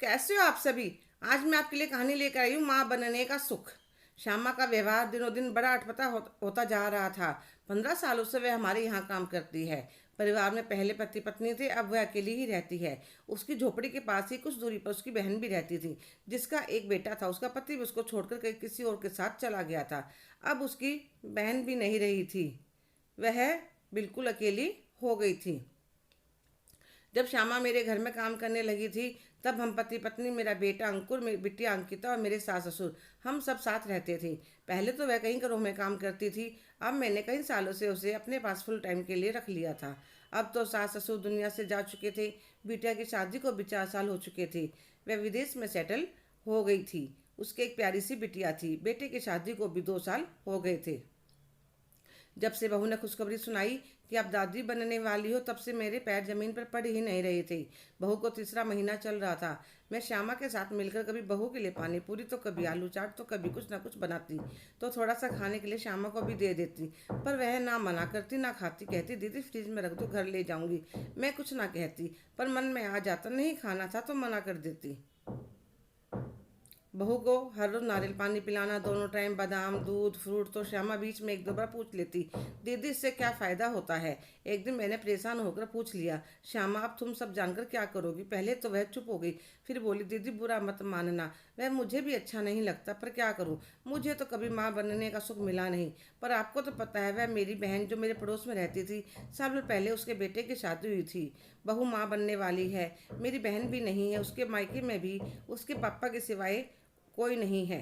कैसे हो आप सभी। आज मैं आपके लिए कहानी लेकर आई हूँ, माँ बनने का सुख। श्यामा का व्यवहार दिनों दिन बड़ा अटपटा होता जा रहा था। 15 सालों से वह हमारे यहाँ काम करती है। परिवार में पहले पति पत्नी थे, अब वह अकेली ही रहती है। उसकी झोपड़ी के पास ही कुछ दूरी पर उसकी बहन भी रहती थी, जिसका एक बेटा था। उसका पति भी उसको छोड़कर कहीं किसी और के साथ चला गया था। अब उसकी बहन भी नहीं रही थी, वह बिल्कुल अकेली हो गई थी। जब श्यामा मेरे घर में काम करने लगी थी, तब हम पति पत्नी, मेरा बेटा अंकुर, मेरी बिटिया अंकिता और मेरे सास ससुर, हम सब साथ रहते थे। पहले तो वह कहीं घरों में काम करती थी। अब मैंने कई सालों से उसे अपने पास फुल टाइम के लिए रख लिया था। अब तो सास ससुर दुनिया से जा चुके थे। बिटिया की शादी को भी 4 साल हो चुके थे। वह विदेश में सेटल हो गई थी। उसकी एक प्यारी सी बिटिया थी। बेटे की शादी को भी 2 साल हो गए थे। जब से बहू ने खुशखबरी सुनाई कि आप दादी बनने वाली हो, तब से मेरे पैर जमीन पर पड़ ही नहीं रहे थे। बहू को तीसरा महीना चल रहा था। मैं श्यामा के साथ मिलकर कभी बहू के लिए पानी पूरी, तो कभी आलू चाट, तो कभी कुछ ना कुछ बनाती, तो थोड़ा सा खाने के लिए श्यामा को भी दे देती। पर वह ना मना करती ना खाती। कहती दीदी फ्रिज में रख दो, घर ले जाऊंगी। मैं कुछ ना कहती, पर मन में आ जाता नहीं खाना था तो मना कर देती। बहू को हर रोज नारियल पानी पिलाना, दोनों टाइम बादाम दूध फ्रूट, तो श्यामा बीच में एक दो बार पूछ लेती, दीदी इससे क्या फ़ायदा होता है। एक दिन मैंने परेशान होकर पूछ लिया, श्यामा अब तुम सब जानकर क्या करोगी। पहले तो वह चुप हो गई, फिर बोली, दीदी बुरा मत मानना, वह मुझे भी अच्छा नहीं लगता, पर क्या करूँ, मुझे तो कभी माँ बनने का सुख मिला नहीं। पर आपको तो पता है, वह मेरी बहन जो मेरे पड़ोस में रहती थी, साल भर पहले उसके बेटे की शादी हुई थी। बहू माँ बनने वाली है। मेरी बहन भी नहीं है। उसके मायके में भी उसके पापा के सिवाय कोई नहीं है।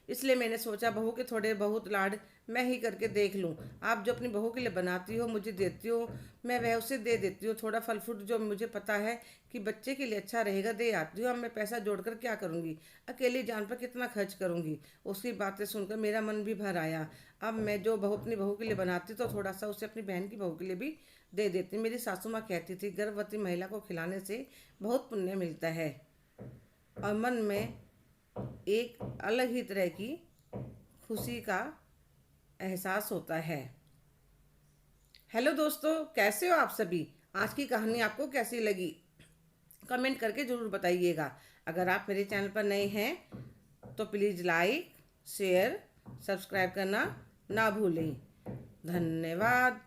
इसलिए मैंने सोचा बहू के थोड़े बहुत लाड मैं ही करके देख लूँ। आप जो अपनी बहू के लिए बनाती हो, मुझे देती हो, मैं वह उसे दे देती हूँ। थोड़ा फल फ्रूट जो मुझे पता है कि बच्चे के लिए अच्छा रहेगा, दे आती हूँ। अब मैं पैसा जोड़कर क्या करूँगी, अकेली जान पर कितना खर्च करूँगी। उसकी बातें सुनकर मेरा मन भी भर आया। अब मैं जो बहू अपनी बहू के लिए बनाती, तो थोड़ा सा उसे अपनी बहन की बहू के लिए भी दे देती। मेरी सासू माँ कहती थी, गर्भवती महिला को खिलाने से बहुत पुण्य मिलता है और मन में एक अलग ही तरह की खुशी का एहसास होता है। हेलो दोस्तों, कैसे हो आप सभी। आज की कहानी आपको कैसी लगी, कमेंट करके ज़रूर बताइएगा। अगर आप मेरे चैनल पर नए हैं तो प्लीज़ लाइक शेयर सब्सक्राइब करना ना भूलें। धन्यवाद।